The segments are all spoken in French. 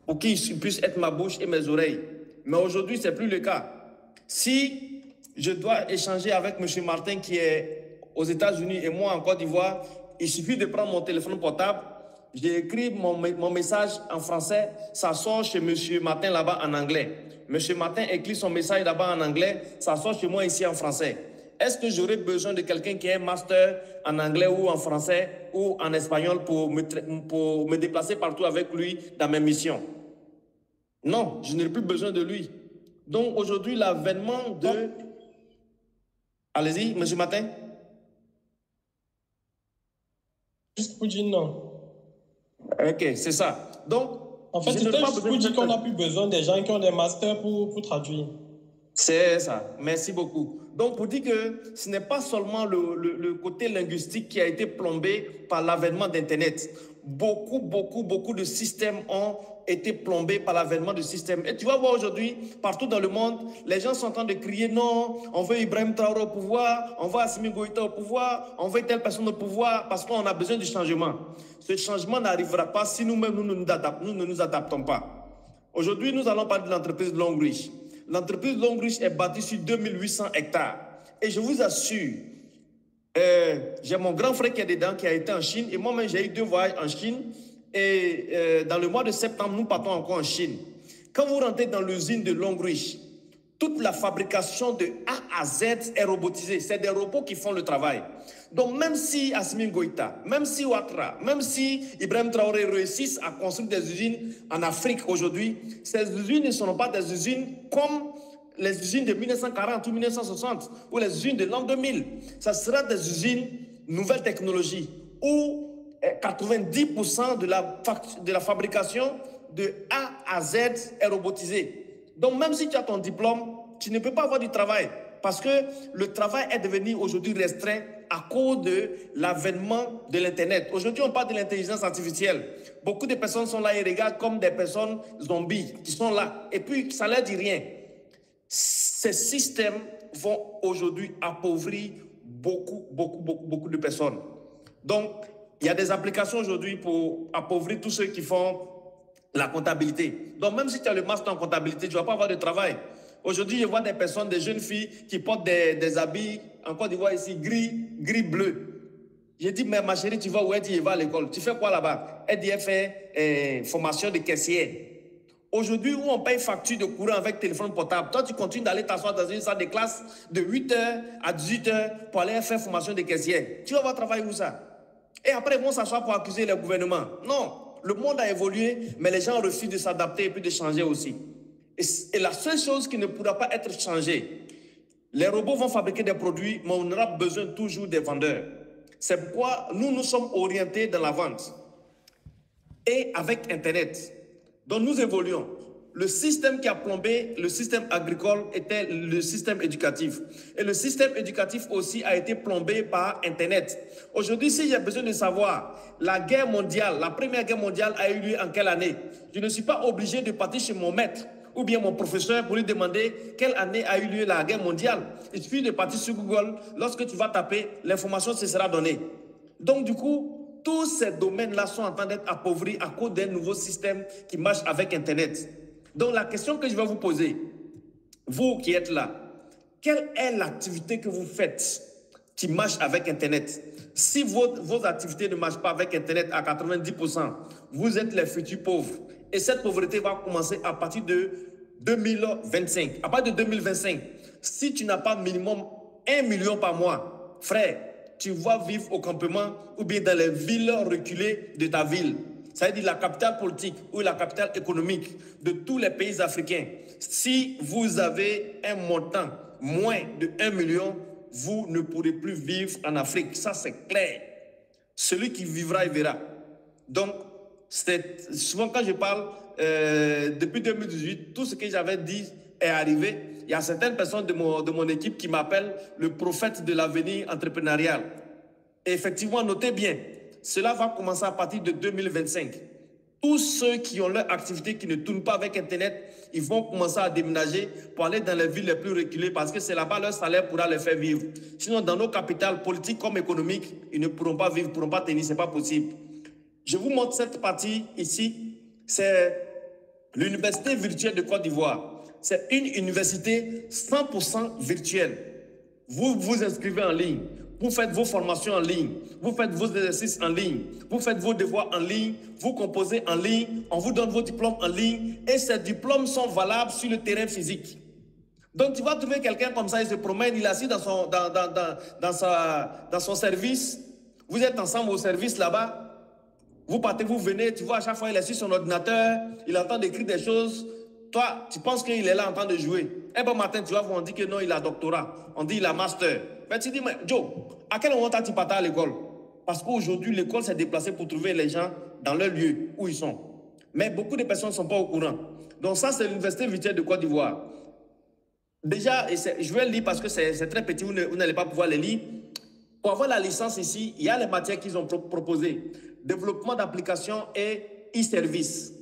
pour qu'il puisse être ma bouche et mes oreilles. Mais aujourd'hui, ce n'est plus le cas. Si je dois échanger avec M. Martin qui est aux États-Unis et moi en Côte d'Ivoire, il suffit de prendre mon téléphone portable, j'ai écrit mon message en français, ça sort chez M. Martin là-bas en anglais. M. Martin écrit son message là-bas en anglais, ça sort chez moi ici en français. Est-ce que j'aurais besoin de quelqu'un qui ait un master en anglais ou en français ou en espagnol pour me déplacer partout avec lui dans mes missions? Non, je n'ai plus besoin de lui. Donc aujourd'hui, l'avènement de... Allez-y, M. Martin. Juste pour dire non. Ok, c'est ça. Donc, en fait, c'était juste pour dire qu'on n'a plus besoin des gens qui ont des masters pour traduire. C'est ça. Merci beaucoup. Donc, pour dire que ce n'est pas seulement le côté linguistique qui a été plombé par l'avènement d'Internet. Beaucoup de systèmes ont été plombés par l'avènement de systèmes. Et tu vas voir aujourd'hui, partout dans le monde, les gens sont en train de crier non, on veut Ibrahim Traoré au pouvoir, on veut Assimi Goïta au pouvoir, on veut telle personne au pouvoir parce qu'on a besoin du changement. Ce changement n'arrivera pas si nous-mêmes nous ne nous adaptons pas. Aujourd'hui, nous allons parler de l'entreprise Longreach. L'entreprise Longreach est bâtie sur 2800 hectares. Et je vous assure, j'ai mon grand frère qui est dedans, qui a été en Chine. Et moi-même, j'ai eu 2 voyages en Chine. Et dans le mois de septembre, nous partons encore en Chine. Quand vous rentrez dans l'usine de Longreach, toute la fabrication de A à Z est robotisée. C'est des robots qui font le travail. Donc même si Assimi Goïta, même si Ouattara, même si Ibrahim Traoré réussissent à construire des usines en Afrique aujourd'hui, ces usines ne seront pas des usines comme les usines de 1940 ou 1960 ou les usines de l'an 2000. Ça sera des usines nouvelles technologies où 90% de la fabrication de A à Z est robotisée. Donc même si tu as ton diplôme, tu ne peux pas avoir du travail parce que le travail est devenu aujourd'hui restreint à cause de l'avènement de l'Internet. Aujourd'hui, on parle de l'intelligence artificielle. Beaucoup de personnes sont là et regardent comme des personnes zombies qui sont là. Et puis, ça ne leur dit rien. Ces systèmes vont aujourd'hui appauvrir beaucoup de personnes. Donc, il y a des applications aujourd'hui pour appauvrir tous ceux qui font la comptabilité. Donc, même si tu as le master en comptabilité, tu ne vas pas avoir de travail. Aujourd'hui, je vois des personnes, des jeunes filles qui portent des habits, en Côte d'Ivoire ici, gris-bleu. J'ai dit, mais ma chérie, tu vas où? Elle dit, je vais à l'école. Tu fais quoi là-bas? Elle dit, elle fait formation de caissière. Aujourd'hui, où on paye facture de courant avec téléphone portable, toi, tu continues d'aller t'asseoir dans une salle de classe de 8h à 18h pour aller faire formation de caissière. Tu vas avoir travailler où ça? Et après, ils vont s'asseoir pour accuser le gouvernement. Non, le monde a évolué, mais les gens refusent de s'adapter et puis de changer aussi. Et la seule chose qui ne pourra pas être changée, les robots vont fabriquer des produits, mais on aura besoin toujours des vendeurs. C'est pourquoi nous sommes orientés dans la vente. Et avec Internet, dont nous évoluons, le système qui a plombé le système agricole était le système éducatif. Et le système éducatif aussi a été plombé par Internet. Aujourd'hui, si j'ai besoin de savoir la guerre mondiale, la première guerre mondiale a eu lieu en quelle année, je ne suis pas obligé de partir chez mon maître ou bien mon professeur pour lui demander quelle année a eu lieu la guerre mondiale. Il suffit de partir sur Google, lorsque tu vas taper, l'information se sera donnée. Donc du coup, tous ces domaines-là sont en train d'être appauvris à cause d'un nouveau système qui marche avec Internet. Donc la question que je vais vous poser, vous qui êtes là, quelle est l'activité que vous faites qui marche avec Internet? Si vos activités ne marchent pas avec Internet à 90%, vous êtes les futurs pauvres. Et cette pauvreté va commencer à partir de 2025. À partir de 2025, si tu n'as pas minimum 1 million par mois, frère, tu vas vivre au campement ou bien dans les villes reculées de ta ville. Ça veut dire la capitale politique ou la capitale économique de tous les pays africains. Si vous avez un montant moins de 1 million, vous ne pourrez plus vivre en Afrique. Ça, c'est clair. Celui qui vivra, il verra. Donc, souvent quand je parle, depuis 2018, tout ce que j'avais dit est arrivé. Il y a certaines personnes de mon équipe qui m'appellent le prophète de l'avenir entrepreneurial. Et effectivement, notez bien, cela va commencer à partir de 2025. Tous ceux qui ont leur activité qui ne tourne pas avec Internet, ils vont commencer à déménager pour aller dans les villes les plus reculées parce que c'est là-bas leur salaire pourra les faire vivre. Sinon, dans nos capitales politiques comme économiques, ils ne pourront pas vivre, ne pourront pas tenir, ce n'est pas possible. Je vous montre cette partie ici. C'est L'université virtuelle de Côte d'Ivoire, c'est une université 100% virtuelle. Vous vous inscrivez en ligne, vous faites vos formations en ligne, vous faites vos exercices en ligne, vous faites vos devoirs en ligne, vous composez en ligne, on vous donne vos diplômes en ligne et ces diplômes sont valables sur le terrain physique. Donc tu vas trouver quelqu'un comme ça, il se promène, il est assis dans son service, vous êtes ensemble au service là-bas, vous partez, vous venez, tu vois à chaque fois il est sur son ordinateur, il entend écrire des choses. Toi, tu penses qu'il est là en train de jouer. Un bon matin, tu vas voir, on dit que non, il a doctorat. On dit qu'il a master. Mais tu dis, mais Joe, à quel moment tu partais à l'école? Parce qu'aujourd'hui, l'école s'est déplacée pour trouver les gens dans leur lieu où ils sont. Mais beaucoup de personnes ne sont pas au courant. Donc ça, c'est l'université virtuelle de Côte d'Ivoire. Déjà, je vais le lire parce que c'est très petit, vous n'allez pas pouvoir le lire. Pour avoir la licence ici, il y a les matières qu'ils ont proposées. Développement d'applications et e-service.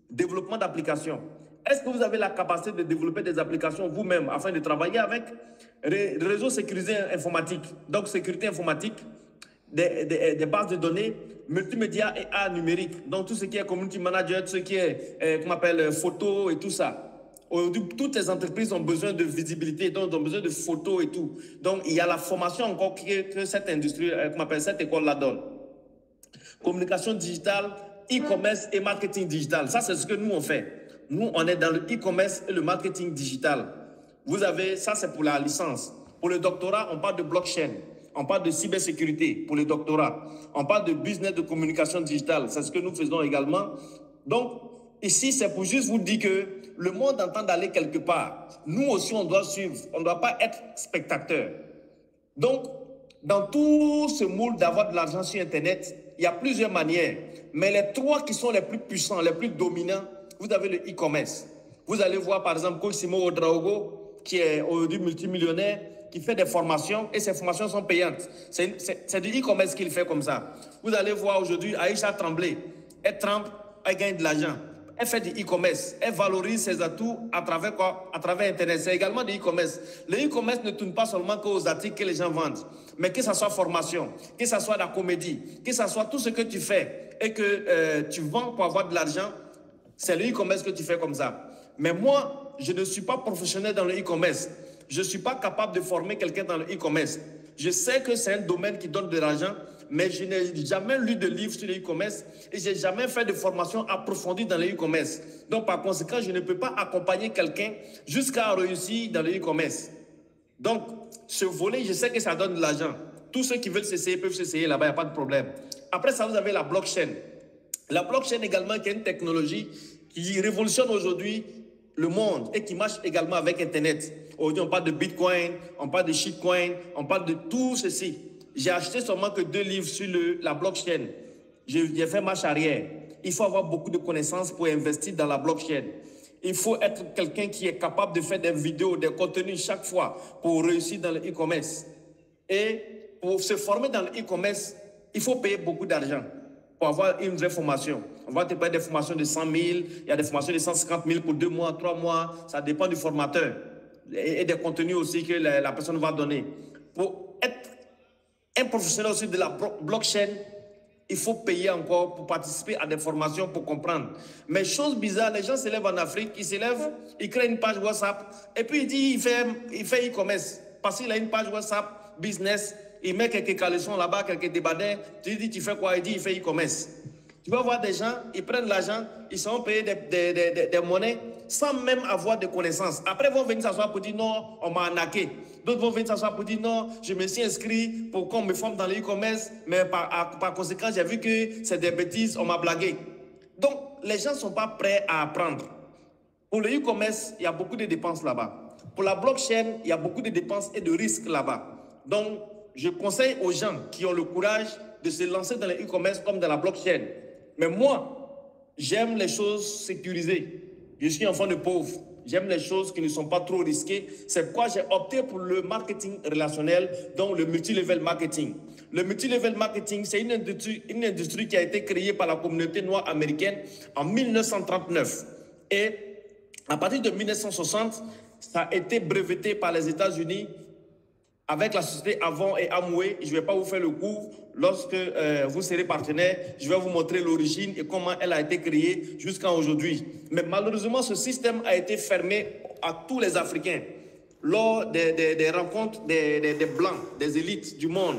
Développement d'applications. Est-ce que vous avez la capacité de développer des applications vous-même afin de travailler avec réseau sécurisé informatique, donc sécurité informatique, des bases de données, multimédia et art numérique, donc tout ce qui est community manager, tout ce qui est, qu'on appelle photo et tout ça. Aujourd'hui, toutes les entreprises ont besoin de visibilité, donc ont besoin de photos et tout. Donc, il y a la formation encore que cette industrie, qu'on appelle cette école-là donne. Communication digitale, e-commerce et marketing digital. Ça, c'est ce que nous, on fait. Nous, on est dans le e-commerce et le marketing digital. Vous avez, ça c'est pour la licence. Pour le doctorat, on parle de blockchain. On parle de cybersécurité pour le doctorat. On parle de business de communication digitale. C'est ce que nous faisons également. Donc, ici, c'est pour juste vous dire que le monde entend d'aller quelque part. Nous aussi, on doit suivre. On ne doit pas être spectateur. Donc, dans tout ce moule d'avoir de l'argent sur Internet, il y a plusieurs manières. Mais les trois qui sont les plus puissants, les plus dominants, vous avez le e-commerce. Vous allez voir par exemple Cosimo Ouedraogo, qui est aujourd'hui multimillionnaire, qui fait des formations et ces formations sont payantes. C'est du e-commerce qu'il fait comme ça. Vous allez voir aujourd'hui Aïcha Tremblay. Elle trempe, elle gagne de l'argent. Elle fait du e-commerce. Elle valorise ses atouts à travers quoi? À travers Internet. C'est également du e-commerce. Le e-commerce ne tourne pas seulement qu'aux articles que les gens vendent, mais que ce soit formation, que ce soit la comédie, que ce soit tout ce que tu fais et que tu vends pour avoir de l'argent. C'est le e-commerce que tu fais comme ça. Mais moi, je ne suis pas professionnel dans le e-commerce. Je ne suis pas capable de former quelqu'un dans le e-commerce. Je sais que c'est un domaine qui donne de l'argent, mais je n'ai jamais lu de livre sur le e-commerce et je n'ai jamais fait de formation approfondie dans le e-commerce. Donc, par conséquent, je ne peux pas accompagner quelqu'un jusqu'à réussir dans le e-commerce. Donc, ce volet, je sais que ça donne de l'argent. Tous ceux qui veulent s'essayer peuvent s'essayer là-bas, il n'y a pas de problème. Après ça, vous avez la blockchain. La blockchain également, qui est une technologie qui révolutionne aujourd'hui le monde et qui marche également avec Internet. Aujourd'hui, on parle de Bitcoin, on parle de shitcoin, on parle de tout ceci. J'ai acheté seulement que 2 livres sur la blockchain. J'ai fait marche arrière. Il faut avoir beaucoup de connaissances pour investir dans la blockchain. Il faut être quelqu'un qui est capable de faire des vidéos, des contenus chaque fois pour réussir dans le e-commerce. Et pour se former dans le e-commerce, il faut payer beaucoup d'argent pour avoir une vraie formation. On va te payer des formations de 100 000, il y a des formations de 150 000 pour 2 mois, 3 mois, ça dépend du formateur et des contenus aussi que la personne va donner. Pour être un professionnel aussi de la blockchain, il faut payer encore pour participer à des formations pour comprendre. Mais chose bizarre, les gens se lèvent en Afrique, ils se lèvent, ils créent une page WhatsApp et puis il dit il fait e-commerce parce qu'il a une page WhatsApp business. Il met quelques caleçons là-bas, quelques débardins. Tu lui dis, tu fais quoi? Il dit, il fait e-commerce. Tu vas voir des gens, ils prennent l'argent, ils sont payés des monnaies sans même avoir de connaissances. Après, ils vont venir s'asseoir pour dire, non, on m'a arnaqué. D'autres vont venir s'asseoir pour dire, non, je me suis inscrit pour qu'on me forme dans le e-commerce, mais par conséquent, j'ai vu que c'est des bêtises, on m'a blagué. Donc, les gens ne sont pas prêts à apprendre. Pour le e-commerce, il y a beaucoup de dépenses là-bas. Pour la blockchain, il y a beaucoup de dépenses et de risques là-bas. Donc, je conseille aux gens qui ont le courage de se lancer dans le e-commerce comme dans la blockchain. Mais moi, j'aime les choses sécurisées. Je suis enfant de pauvre. J'aime les choses qui ne sont pas trop risquées. C'est pourquoi j'ai opté pour le marketing relationnel, donc le multi-level marketing. Le multi-level marketing, c'est une industrie qui a été créée par la communauté noire américaine en 1939. Et à partir de 1960, ça a été breveté par les États-Unis avec la société Avant et Amway. Je ne vais pas vous faire le cours. Lorsque vous serez partenaire, je vais vous montrer l'origine et comment elle a été créée jusqu'à aujourd'hui. Mais malheureusement, ce système a été fermé à tous les Africains lors des rencontres des Blancs, des élites du monde.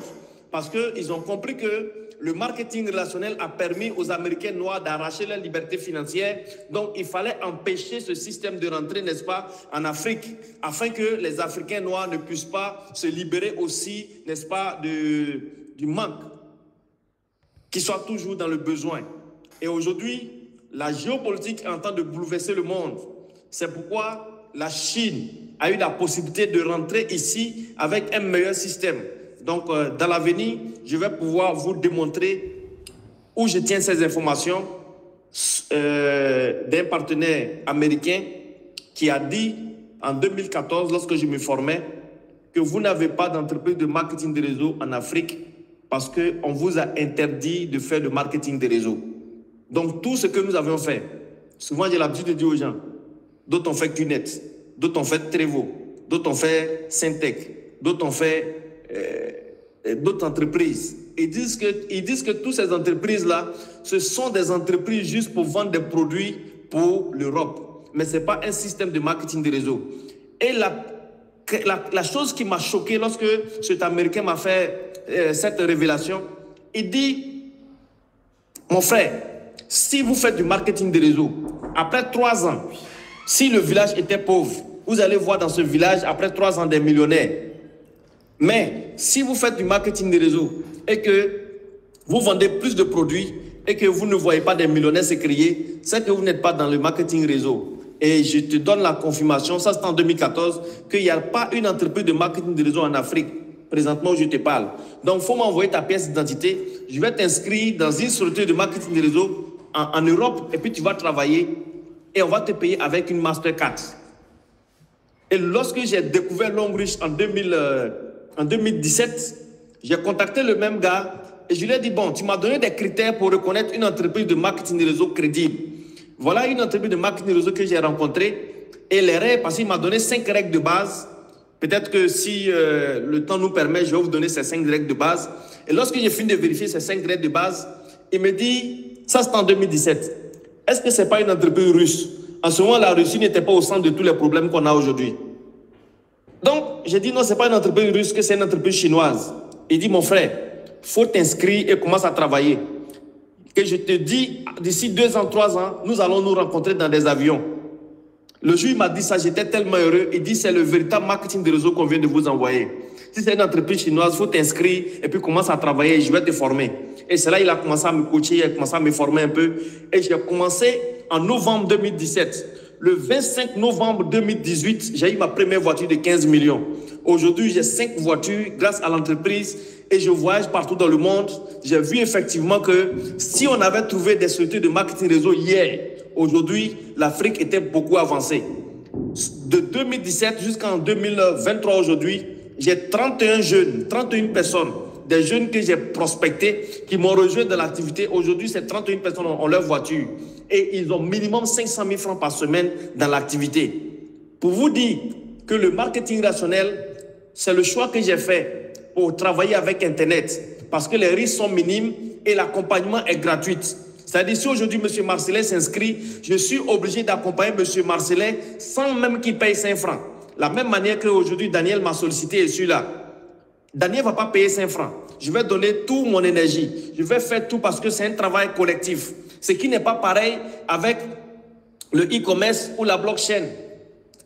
Parce qu'ils ont compris que le marketing relationnel a permis aux Américains noirs d'arracher leur liberté financière. Donc, il fallait empêcher ce système de rentrer, n'est-ce pas, en Afrique, afin que les Africains noirs ne puissent pas se libérer aussi, n'est-ce pas, du manque, qu'ils soient toujours dans le besoin. Et aujourd'hui, la géopolitique est en train de bouleverser le monde. C'est pourquoi la Chine a eu la possibilité de rentrer ici avec un meilleur système. Donc, dans l'avenir, je vais pouvoir vous démontrer où je tiens ces informations d'un partenaire américain qui a dit en 2014, lorsque je me formais, que vous n'avez pas d'entreprise de marketing de réseau en Afrique parce qu'on vous a interdit de faire de marketing de réseau. Donc, tout ce que nous avions fait, souvent j'ai l'habitude de dire aux gens, d'autres ont fait QNet, d'autres ont fait Trevo, d'autres ont fait Syntec, d'autres ont fait d'autres entreprises. Ils disent que toutes ces entreprises-là, ce sont des entreprises juste pour vendre des produits pour l'Europe. Mais ce n'est pas un système de marketing de réseau. Et la chose qui m'a choqué lorsque cet Américain m'a fait cette révélation, il dit, mon frère, si vous faites du marketing de réseau, après 3 ans, si le village était pauvre, vous allez voir dans ce village, après 3 ans, des millionnaires. Mais si vous faites du marketing de réseau et que vous vendez plus de produits et que vous ne voyez pas des millionnaires se créer, c'est que vous n'êtes pas dans le marketing réseau. Et je te donne la confirmation, ça c'est en 2014, qu'il n'y a pas une entreprise de marketing de réseau en Afrique, présentement où je te parle. Donc, il faut m'envoyer ta pièce d'identité. Je vais t'inscrire dans une structure de marketing de réseau en Europe et puis tu vas travailler et on va te payer avec une Mastercard. Et lorsque j'ai découvert Longrich en 2017, j'ai contacté le même gars et je lui ai dit, bon, tu m'as donné des critères pour reconnaître une entreprise de marketing de réseau crédible. Voilà une entreprise de marketing de réseau que j'ai rencontrée et les règles, parce qu'il m'a donné 5 règles de base. Peut-être que si le temps nous permet, je vais vous donner ces 5 règles de base. Et lorsque j'ai fini de vérifier ces 5 règles de base, il me dit, ça c'est en 2017. Est-ce que ce n'est pas une entreprise russe? En ce moment, la Russie n'était pas au centre de tous les problèmes qu'on a aujourd'hui. Donc, j'ai dit non, ce n'est pas une entreprise russe, que c'est une entreprise chinoise. Il dit, mon frère, il faut t'inscrire et commence à travailler. Que je te dis, d'ici 2 ans, 3 ans, nous allons nous rencontrer dans des avions. Le jour, il m'a dit ça, j'étais tellement heureux. Il dit, c'est le véritable marketing de réseau qu'on vient de vous envoyer. Si c'est une entreprise chinoise, il faut t'inscrire et puis commence à travailler, je vais te former. Et c'est là qu'il a commencé à me coacher, il a commencé à me former un peu. Et j'ai commencé en novembre 2017. Le 25 novembre 2018, j'ai eu ma première voiture de 15 millions. Aujourd'hui, j'ai 5 voitures grâce à l'entreprise et je voyage partout dans le monde. J'ai vu effectivement que si on avait trouvé des structures de marketing réseau hier, aujourd'hui, l'Afrique était beaucoup avancée. De 2017 jusqu'en 2023 aujourd'hui, j'ai 31 jeunes, 31 personnes, des jeunes que j'ai prospectés, qui m'ont rejoint dans l'activité. Aujourd'hui, ces 31 personnes ont leur voiture et ils ont minimum 500 000 francs par semaine dans l'activité. Pour vous dire que le marketing rationnel, c'est le choix que j'ai fait pour travailler avec Internet parce que les risques sont minimes et l'accompagnement est gratuit. C'est-à-dire, si aujourd'hui M. Marcelin s'inscrit, je suis obligé d'accompagner M. Marcelin sans même qu'il paye 5 francs. La même manière qu'aujourd'hui, Daniel m'a sollicité et je suis là. Daniel ne va pas payer 5 francs. Je vais donner toute mon énergie. Je vais faire tout parce que c'est un travail collectif. Ce qui n'est pas pareil avec le e-commerce ou la blockchain.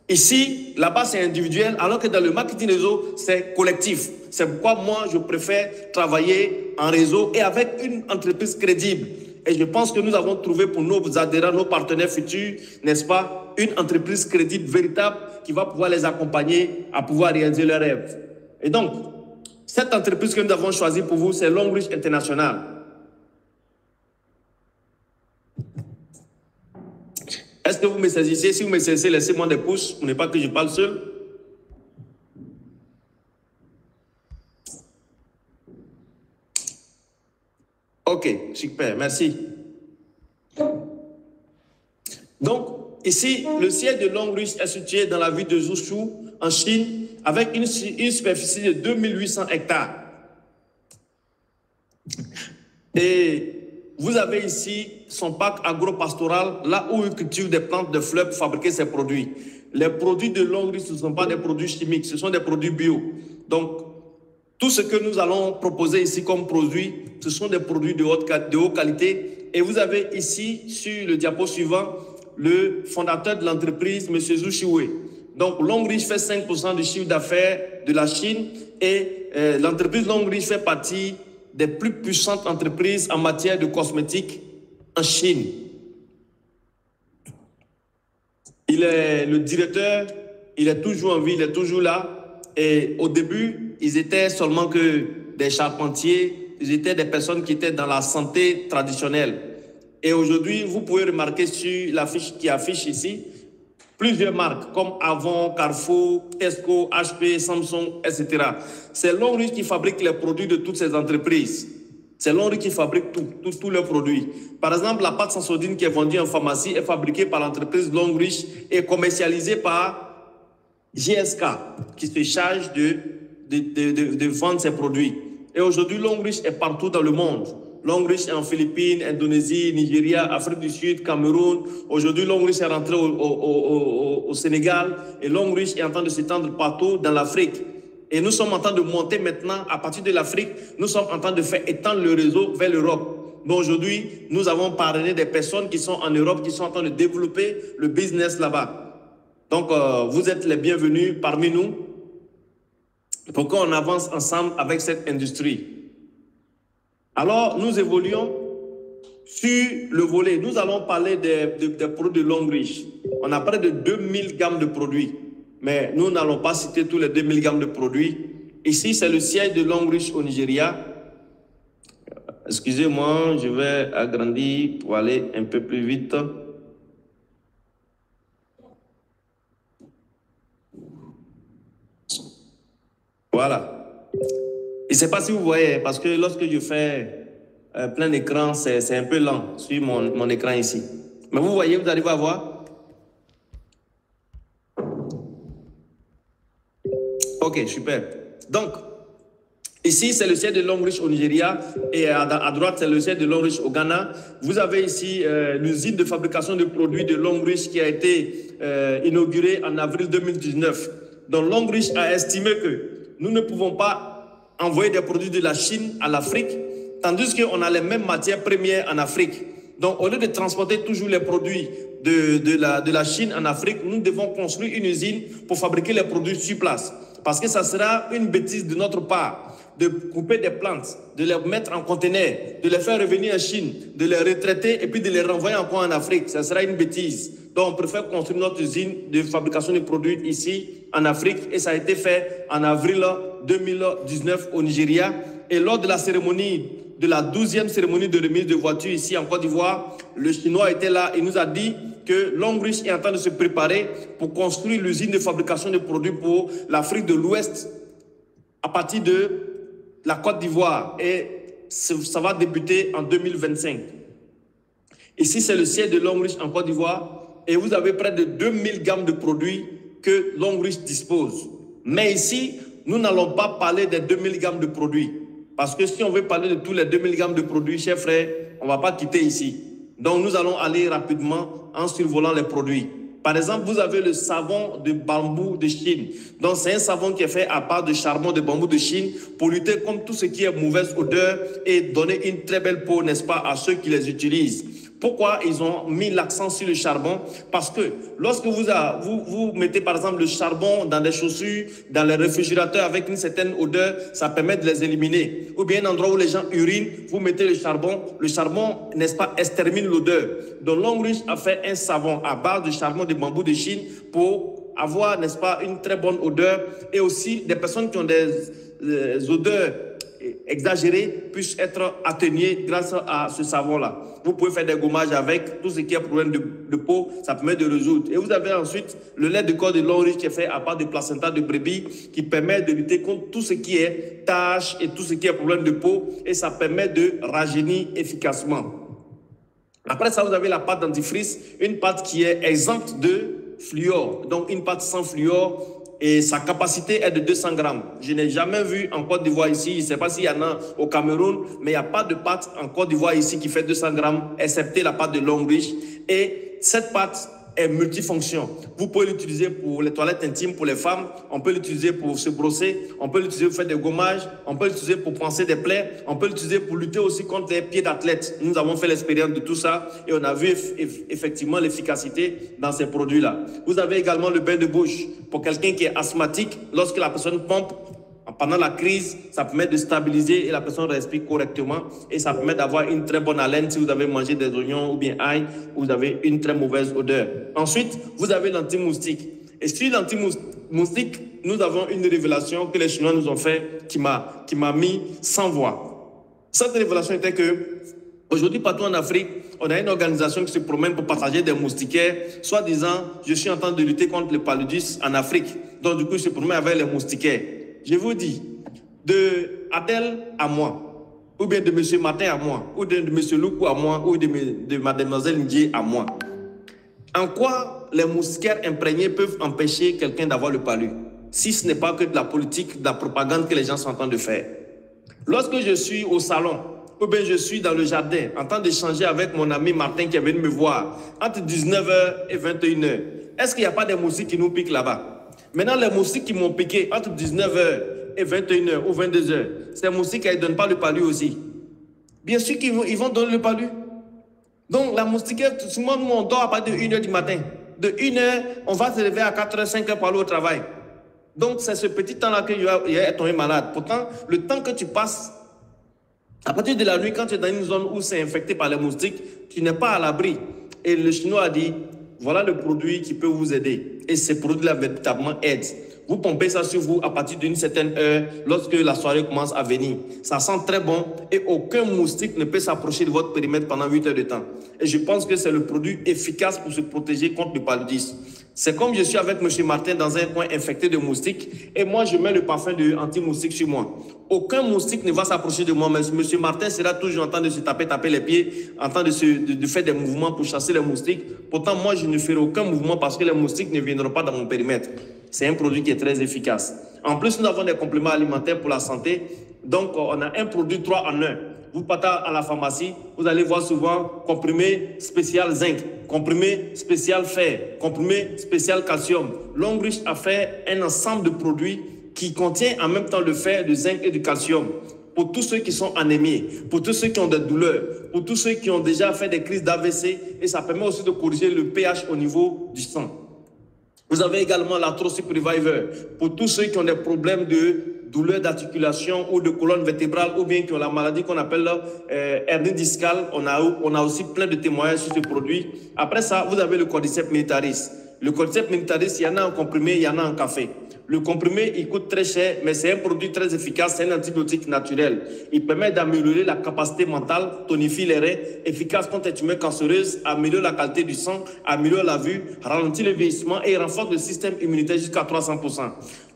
Ici, là-bas, c'est individuel, alors que dans le marketing réseau, c'est collectif. C'est pourquoi moi, je préfère travailler en réseau et avec une entreprise crédible. Et je pense que nous avons trouvé pour nos adhérents, nos partenaires futurs, n'est-ce pas, une entreprise crédible, véritable, qui va pouvoir les accompagner à pouvoir réaliser leurs rêves. Et donc, cette entreprise que nous avons choisie pour vous, c'est Longrich International. Est-ce que vous me saisissez? Si vous me saisissez, laissez-moi des pouces pour ne pas que je parle seul. Ok, super, merci. Donc, ici, le siège de Longrich est situé dans la ville de Zhuzhou, en Chine avec une superficie de 2800 hectares. Et vous avez ici son parc agro-pastoral, là où il cultive des plantes de fleurs pour fabriquer ses produits. Les produits de Longreach, ce ne sont pas des produits chimiques, ce sont des produits bio. Donc, tout ce que nous allons proposer ici comme produits, ce sont des produits de haute qualité. Et vous avez ici, sur le diapo suivant, le fondateur de l'entreprise, M. Zhu Xiwei. Donc, Longreach fait 5% du chiffre d'affaires de la Chine et l'entreprise Longreach fait partie des plus puissantes entreprises en matière de cosmétiques en Chine. Il est le directeur, il est toujours en vie, il est toujours là. Et au début, ils étaient seulement que des charpentiers, ils étaient des personnes qui étaient dans la santé traditionnelle. Et aujourd'hui, vous pouvez remarquer sur l'affiche qui affiche ici, plusieurs marques comme Avon, Carrefour, Tesco, HP, Samsung, etc. C'est Longreach qui fabrique les produits de toutes ces entreprises. C'est Longreach qui fabrique tous leurs produits. Par exemple, la pâte Sensodyne qui est vendue en pharmacie est fabriquée par l'entreprise Longreach et commercialisée par GSK, qui se charge de vendre ses produits. Et aujourd'hui, Longreach est partout dans le monde. Longreach est en Philippines, Indonésie, Nigeria, Afrique du Sud, Cameroun. Aujourd'hui, Longreach est rentré au Sénégal et Longreach est en train de s'étendre partout dans l'Afrique. Et nous sommes en train de monter maintenant, à partir de l'Afrique, nous sommes en train de faire étendre le réseau vers l'Europe. Donc aujourd'hui, nous avons parrainé des personnes qui sont en Europe, qui sont en train de développer le business là-bas. Donc, vous êtes les bienvenus parmi nous pour qu'on avance ensemble avec cette industrie. Alors, nous évoluons sur le volet. Nous allons parler des produits de Longreach. On a près de 2000 gammes de produits. Mais nous n'allons pas citer tous les 2000 gammes de produits. Ici, c'est le siège de Longreach au Nigeria. Excusez-moi, je vais agrandir pour aller un peu plus vite. Voilà. Je ne sais pas si vous voyez, parce que lorsque je fais plein écran, c'est un peu lent sur mon écran ici. Mais vous voyez, vous arrivez à voir? Ok, super. Donc, ici, c'est le siège de Longreach au Nigeria et à droite, c'est le siège de Longreach au Ghana. Vous avez ici l'usine de fabrication de produits de Longreach qui a été inaugurée en avril 2019. Donc, Longreach a estimé que nous ne pouvons pas envoyer des produits de la Chine à l'Afrique, tandis qu'on a les mêmes matières premières en Afrique. Donc, au lieu de transporter toujours les produits de la Chine en Afrique, nous devons construire une usine pour fabriquer les produits sur place. Parce que ça sera une bêtise de notre part de couper des plantes, de les mettre en conteneur, de les faire revenir en Chine, de les retraiter et puis de les renvoyer encore en Afrique. Ça sera une bêtise. Donc, on préfère construire notre usine de fabrication de produits ici en Afrique et ça a été fait en avril 2019 au Nigeria. Et lors de la cérémonie, de la 12e cérémonie de remise de voitures ici en Côte d'Ivoire, le Chinois était là et nous a dit que Longreach est en train de se préparer pour construire l'usine de fabrication de produits pour l'Afrique de l'Ouest à partir de la Côte d'Ivoire et ça va débuter en 2025. Ici, c'est le siège de Longreach en Côte d'Ivoire et vous avez près de 2000 gammes de produits que Longreach dispose. Mais ici, nous n'allons pas parler des 2000 gammes de produits. Parce que si on veut parler de tous les 2000 gammes de produits, chers frères, on ne va pas quitter ici. Donc, nous allons aller rapidement en survolant les produits. Par exemple, vous avez le savon de bambou de Chine. Donc, c'est un savon qui est fait à part de charbon de bambou de Chine pour lutter contre tout ce qui est mauvaise odeur et donner une très belle peau, n'est-ce pas, à ceux qui les utilisent. Pourquoi ils ont mis l'accent sur le charbon? Parce que lorsque vous mettez par exemple le charbon dans des chaussures, dans les réfrigérateurs avec une certaine odeur, ça permet de les éliminer. Ou bien un endroit où les gens urinent, vous mettez le charbon, n'est-ce pas, extermine l'odeur. Donc Longreach a fait un savon à base de charbon de bambou de Chine pour avoir, n'est-ce pas, une très bonne odeur et aussi des personnes qui ont des odeurs exagérées puissent être atténuées grâce à ce savon-là. Vous pouvez faire des gommages avec tout ce qui est problème de peau, ça permet de résoudre. Et vous avez ensuite le lait de corps de Longreach qui est fait à part de placenta de brebis qui permet de lutter contre tout ce qui est taches et tout ce qui est problème de peau et ça permet de rajeunir efficacement. Après ça, vous avez la pâte dentifrice, une pâte qui est exempte de fluor, donc une pâte sans fluor et sa capacité est de 200 grammes. Je n'ai jamais vu en Côte d'Ivoire ici, je ne sais pas s'il y en a au Cameroun, mais il n'y a pas de pâte en Côte d'Ivoire ici qui fait 200 grammes, excepté la pâte de Longrich. Et cette pâte est multifonction. Vous pouvez l'utiliser pour les toilettes intimes pour les femmes, on peut l'utiliser pour se brosser, on peut l'utiliser pour faire des gommages, on peut l'utiliser pour panser des plaies, on peut l'utiliser pour lutter aussi contre les pieds d'athlète. Nous avons fait l'expérience de tout ça et on a vu effectivement l'efficacité dans ces produits-là. Vous avez également le bain de bouche pour quelqu'un qui est asthmatique. Lorsque la personne pompe, pendant la crise, ça permet de stabiliser et la personne respire correctement et ça permet d'avoir une très bonne haleine si vous avez mangé des oignons ou bien ail, vous avez une très mauvaise odeur. Ensuite, vous avez l'anti-moustique. Et sur l'anti-moustique, nous avons une révélation que les Chinois nous ont fait qui m'a mis sans voix. Cette révélation était que aujourd'hui, partout en Afrique, on a une organisation qui se promène pour partager des moustiquaires, soit disant, je suis en train de lutter contre le paludisme en Afrique. Donc du coup, je se promène avec les moustiquaires. Je vous dis, de Adèle à moi, ou bien de M. Martin à moi, ou de M. Loukou à moi, ou de Mademoiselle Ndié à moi. En quoi les moustiquaires imprégnés peuvent empêcher quelqu'un d'avoir le palu, si ce n'est pas que de la politique, de la propagande que les gens sont en train de faire. Lorsque je suis au salon, ou bien je suis dans le jardin, en train d'échanger avec mon ami Martin qui est venu me voir, entre 19h et 21h, est-ce qu'il n'y a pas des moustiques qui nous piquent là-bas? Maintenant, les moustiques qui m'ont piqué entre 19h et 21h ou 22h, ces moustiques, elles ne donnent pas le palu aussi. Bien sûr qu'ils vont donner le palu. Donc, la moustiquaire, souvent, nous, on dort à partir de 1h du matin. De 1h, on va se lever à 4h, 5h pour aller au travail. Donc, c'est ce petit temps-là que il est tombé malade. Pourtant, le temps que tu passes, à partir de la nuit, quand tu es dans une zone où c'est infecté par les moustiques, tu n'es pas à l'abri. Et le Chinois a dit, voilà le produit qui peut vous aider. Et ces produits-là véritablement aident. Vous pompez ça sur vous à partir d'une certaine heure, lorsque la soirée commence à venir. Ça sent très bon et aucun moustique ne peut s'approcher de votre périmètre pendant 8 heures de temps. Et je pense que c'est le produit efficace pour se protéger contre le paludisme. C'est comme je suis avec M. Martin dans un coin infecté de moustiques et moi je mets le parfum de anti-moustique sur moi. Aucun moustique ne va s'approcher de moi, mais M. Martin sera toujours en train de se taper les pieds, en train de faire des mouvements pour chasser les moustiques. Pourtant, moi je ne ferai aucun mouvement parce que les moustiques ne viendront pas dans mon périmètre. C'est un produit qui est très efficace. En plus, nous avons des compléments alimentaires pour la santé. Donc, on a un produit 3 en 1. Vous partez à la pharmacie, vous allez voir souvent comprimé spécial zinc, comprimé spécial fer, comprimé spécial calcium. Longrich a fait un ensemble de produits qui contient en même temps le fer, le zinc et du calcium. Pour tous ceux qui sont anémiés, pour tous ceux qui ont des douleurs, pour tous ceux qui ont déjà fait des crises d'AVC, et ça permet aussi de corriger le pH au niveau du sang. Vous avez également l'Arthrosip Reviver pour tous ceux qui ont des problèmes de douleurs d'articulation ou de colonne vertébrale ou bien qui ont la maladie qu'on appelle hernie discale. On a aussi plein de témoignages sur ce produit. Après ça, vous avez le Cordyceps militaris. Le Cordyceps militaris, il y en a en comprimé, il y en a en café. Le comprimé, il coûte très cher, mais c'est un produit très efficace, c'est un antibiotique naturel. Il permet d'améliorer la capacité mentale, tonifie les reins, efficace contre les tumeurs cancéreuses, améliore la qualité du sang, améliore la vue, ralentit le vieillissement et renforce le système immunitaire jusqu'à 300%.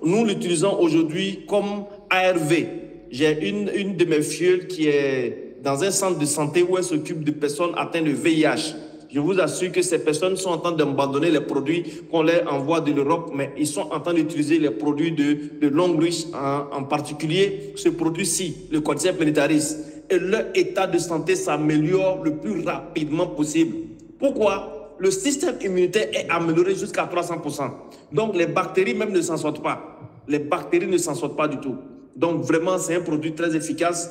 Nous l'utilisons aujourd'hui comme ARV. J'ai une de mes filles qui est dans un centre de santé où elle s'occupe de personnes atteintes de VIH. Je vous assure que ces personnes sont en train d'abandonner les produits qu'on leur envoie de l'Europe, mais ils sont en train d'utiliser les produits de Longrich, en particulier ce produit-ci, le Cordyceps militaris. Et leur état de santé s'améliore le plus rapidement possible. Pourquoi? Le système immunitaire est amélioré jusqu'à 300%. Donc les bactéries même ne s'en sortent pas. Les bactéries ne s'en sortent pas du tout. Donc vraiment, c'est un produit très efficace.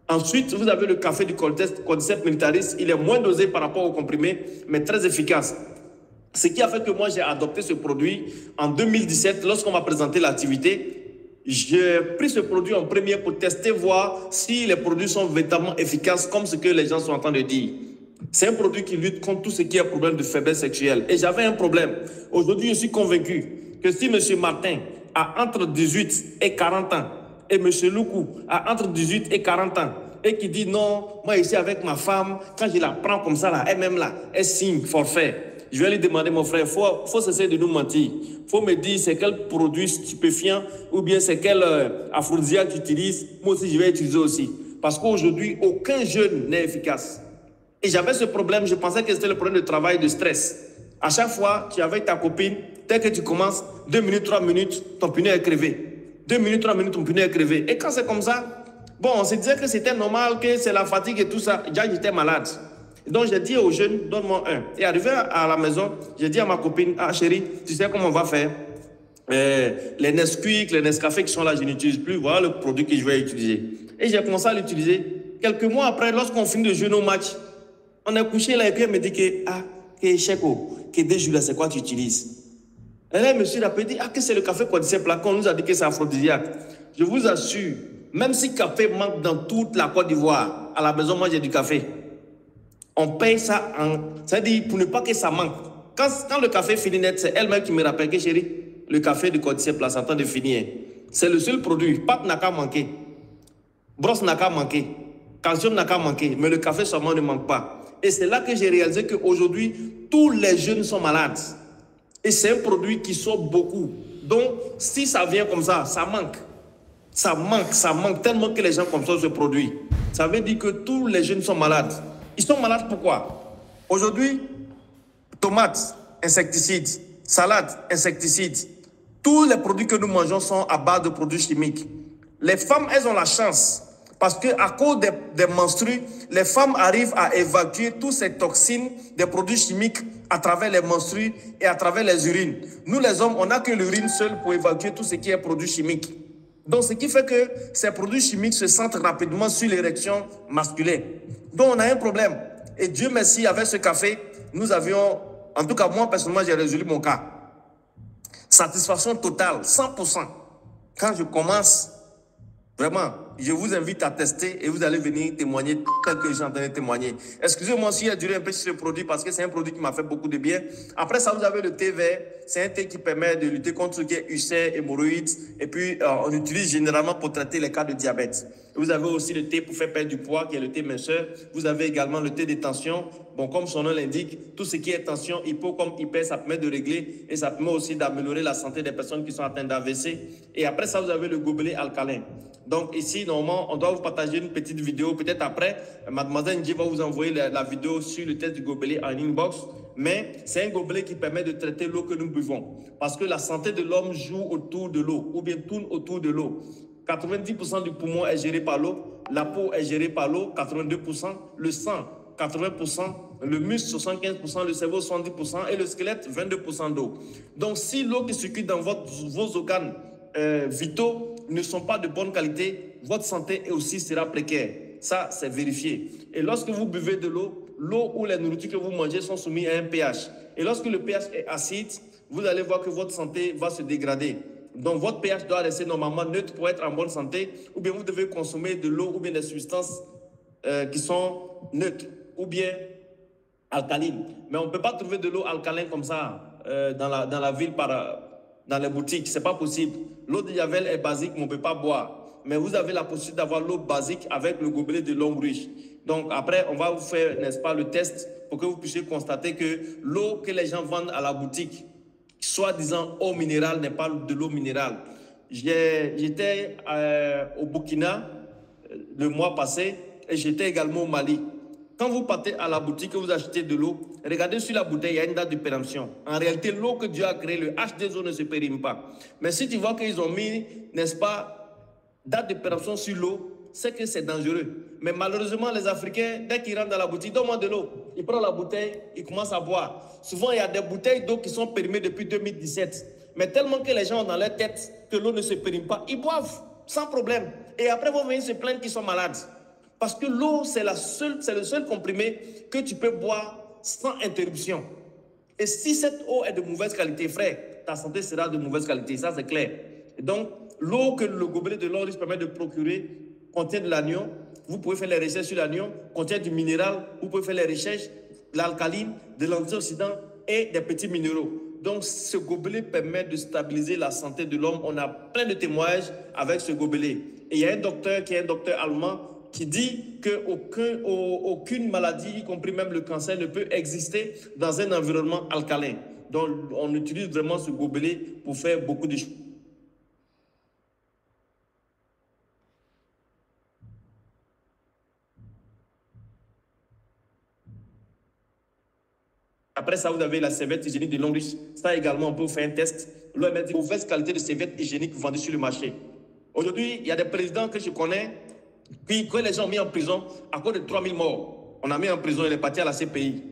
Ensuite, vous avez le café du Cordyceps militaris. Il est moins dosé par rapport au comprimé, mais très efficace. Ce qui a fait que moi, j'ai adopté ce produit en 2017, lorsqu'on m'a présenté l'activité. J'ai pris ce produit en premier pour tester, voir si les produits sont véritablement efficaces, comme ce que les gens sont en train de dire. C'est un produit qui lutte contre tout ce qui est problème de faiblesse sexuelle. Et j'avais un problème. Aujourd'hui, je suis convaincu que si M. Martin a entre 18 et 40 ans, et M. Loukou a entre 18 et 40 ans, et qui dit non, moi ici avec ma femme, quand je la prends comme ça, là, elle-même là, elle signe forfait. Je vais lui demander, mon frère, faut cesser de nous mentir. Faut me dire c'est quel produit stupéfiant ou bien c'est quel aphrodisiaque tu utilises. Moi aussi, je vais utiliser aussi. Parce qu'aujourd'hui, aucun jeune n'est efficace. Et j'avais ce problème, je pensais que c'était le problème de travail, de stress. À chaque fois, tu es avec ta copine, Dès que tu commences, 2 minutes, 3 minutes, ton pneu est crevé. 2 minutes, 3 minutes, ton pneu est crevé. Et quand c'est comme ça, bon, on se disait que c'était normal, que c'est la fatigue et tout ça. Déjà, j'étais malade. Donc, j'ai dit aux jeunes, donne-moi un. Et arrivé à la maison, j'ai dit à ma copine, ah chérie, tu sais comment on va faire? Les Nesquik, les Nescafé qui sont là, je n'utilise plus. Voilà le produit que je vais utiliser. Et j'ai commencé à l'utiliser. Quelques mois après, lorsqu'on finit de jouer nos matchs, on est couché là et puis elle me dit que, ah, que Cheko, que des jours là, c'est quoi tu utilises? Et là, monsieur l'appelle dit, ah, que c'est le café Codicep là, qu'on nous a dit que c'est aphrodisiaque. Je vous assure, même si café manque dans toute la Côte d'Ivoire, à la maison, moi j'ai du café. On paye ça en. C'est-à-dire pour ne pas que ça manque. Quand le café finit net, c'est elle-même qui me rappelle que chérie, le café de Codicep là, c'est en train de finir. C'est le seul produit. Pâte n'a qu'à manquer. Brosse n'a qu'à manquer. Calcium n'a qu'à manquer. Mais le café seulement ne manque pas. Et c'est là que j'ai réalisé qu'aujourd'hui, tous les jeunes sont malades. Et c'est un produit qui sort beaucoup. Donc, si ça vient comme ça manque. Ça manque tellement que les gens consomment ce produit. Ça veut dire que tous les jeunes sont malades. Ils sont malades pourquoi? Aujourd'hui, tomates, insecticides, salades, insecticides. Tous les produits que nous mangeons sont à base de produits chimiques. Les femmes, elles ont la chance. Parce qu'à cause des menstrues, les femmes arrivent à évacuer toutes ces toxines des produits chimiques à travers les menstrues et à travers les urines. Nous, les hommes, on n'a que l'urine seule pour évacuer tout ce qui est produits chimiques. Donc, ce qui fait que ces produits chimiques se sentent rapidement sur l'érection masculine. Donc, on a un problème. Et Dieu merci, avec ce café, nous avions, en tout cas, moi, personnellement, j'ai résolu mon cas. Satisfaction totale, 100%. Quand je commence, vraiment, je vous invite à tester et vous allez venir témoigner tel que j'ai entendu témoigner. Excusez-moi si j'ai duré un peu sur ce produit parce que c'est un produit qui m'a fait beaucoup de bien. Après ça, vous avez le thé vert. C'est un thé qui permet de lutter contre ce qui est ulcère, hémorroïdes. Et puis, on l'utilise généralement pour traiter les cas de diabète. Vous avez aussi le thé pour faire perdre du poids, qui est le thé minceur. Vous avez également le thé des tensions. Bon, comme son nom l'indique, tout ce qui est tension, hypo comme hyper, ça permet de régler et ça permet aussi d'améliorer la santé des personnes qui sont atteintes d'AVC. Et après ça, vous avez le gobelet alcalin. Donc ici, normalement, on doit vous partager une petite vidéo. Peut-être après, mademoiselle Ndji va vous envoyer la vidéo sur le test du gobelet en inbox. Mais c'est un gobelet qui permet de traiter l'eau que nous buvons. Parce que la santé de l'homme joue autour de l'eau, ou bien tourne autour de l'eau. 90% du poumon est géré par l'eau, la peau est gérée par l'eau, 82%, le sang, 80%, le muscle, 75%, le cerveau, 70% et le squelette, 22% d'eau. Donc, si l'eau qui circule dans vos organes vitaux ne sont pas de bonne qualité, votre santé aussi sera précaire. Ça, c'est vérifié. Et lorsque vous buvez de l'eau, l'eau ou les nourritures que vous mangez sont soumises à un pH. Et lorsque le pH est acide, vous allez voir que votre santé va se dégrader. Donc, votre pH doit rester normalement neutre pour être en bonne santé, ou bien vous devez consommer de l'eau ou bien des substances qui sont neutres ou bien alcalines. Mais on ne peut pas trouver de l'eau alcaline comme ça dans la ville, dans les boutiques. Ce n'est pas possible. L'eau de Javel est basique, mais on ne peut pas boire. Mais vous avez la possibilité d'avoir l'eau basique avec le gobelet de longue ruche. Donc, après, on va vous faire, n'est-ce pas, le test pour que vous puissiez constater que l'eau que les gens vendent à la boutique, soi-disant eau minérale, n'est pas de l'eau minérale. J'étais au Burkina le mois passé et j'étais également au Mali. Quand vous partez à la boutique et vous achetez de l'eau, regardez sur la bouteille, il y a une date de péremption. En réalité, l'eau que Dieu a créée, le H2O ne se périme pas. Mais si tu vois qu'ils ont mis, n'est-ce pas, date de péremption sur l'eau, c'est que c'est dangereux. Mais malheureusement, les Africains, dès qu'ils rentrent dans la boutique, donne-moi de l'eau. Ils prennent la bouteille, ils commencent à boire. Souvent, il y a des bouteilles d'eau qui sont périmées depuis 2017. Mais tellement que les gens ont dans leur tête que l'eau ne se périme pas, ils boivent sans problème. Et après, vont venir se plaindre qu'ils sont malades. Parce que l'eau, c'est le seul comprimé que tu peux boire sans interruption. Et si cette eau est de mauvaise qualité, frère, ta santé sera de mauvaise qualité, ça c'est clair. Et donc, l'eau que le gobelet de l'Oris permet de procurer contient de l'anion. Vous pouvez faire les recherches sur l'anion, contient du minéral. Vous pouvez faire les recherches de l'alcaline, de l'antioxydant et des petits minéraux. Donc, ce gobelet permet de stabiliser la santé de l'homme. On a plein de témoignages avec ce gobelet. Et il y a un docteur qui est un docteur allemand qui dit qu'aucune maladie, y compris même le cancer, ne peut exister dans un environnement alcalin. Donc, on utilise vraiment ce gobelet pour faire beaucoup de choses. Après ça, vous avez la serviette hygiénique de longue riche. Ça également, on peut faire un test. L'OMS dit mauvaise qualité de serviette hygiénique vendue sur le marché. Aujourd'hui, il y a des présidents que je connais qui, quand les gens ont mis en prison à cause de 3000 morts, on a mis en prison, il est parti à la CPI.